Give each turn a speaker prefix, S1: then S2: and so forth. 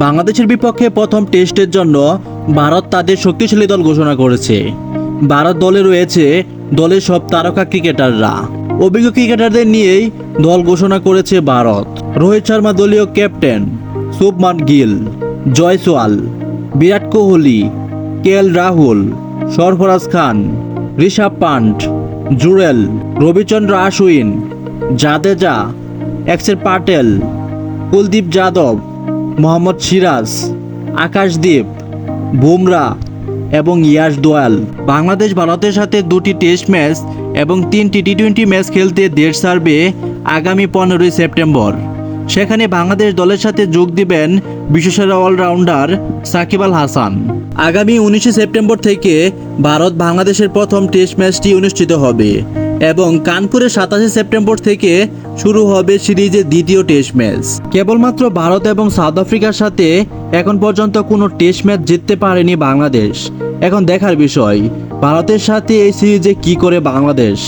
S1: বাংলাদেশের বিপক্ষে প্রথম টেস্টের জন্য ভারত তাদের শক্তিশালী দল ঘোষণা করেছে। ভারত দলে রয়েছে দলের সব তারকা ক্রিকেটাররা। অভিজ্ঞ ক্রিকেটারদের নিয়েই দল ঘোষণা করেছে ভারত। রোহিত শর্মা দলীয় ক্যাপ্টেন, শুভমান গিল, জয়সওয়াল, বিরাট কোহলি, রাহুল, সরফরাজ খান, ঋষভ পান্ট, জুরেল, রবিচন্দ্র আশ্বিন, জাদেজা, অক্ষর প্যাটেল, কুলদীপ যাদব, মোহাম্মদ সিরাজ, আকাশদীপ, বুমরা এবং ইয়াশ দোয়াল। বাংলাদেশ ভারতের সাথে 2টি টেস্ট ম্যাচ এবং 3টি টি-20 ম্যাচ খেলতে দেশ ছাড়বে আগামী 15ই সেপ্টেম্বর। সেখানে বাংলাদেশ দলের সাথে যোগ দিবেন বিশ্বসেরা অলরাউন্ডার সাকিব আল হাসান। আগামী 19শে সেপ্টেম্বর থেকে ভারত বাংলাদেশের প্রথম টেস্ট ম্যাচটি অনুষ্ঠিত হবে এবং কানপুরে 27শে সেপ্টেম্বর থেকে শুরু হবে সিরিজের দ্বিতীয় টেস্ট ম্যাচ। কেবলমাত্র ভারত এবং সাউথ আফ্রিকার সাথে এখন পর্যন্ত কোনো টেস্ট ম্যাচ জিততে পারেনি বাংলাদেশ। এখন দেখার বিষয় ভারতের সাথে এই সিরিজে কি করে বাংলাদেশ।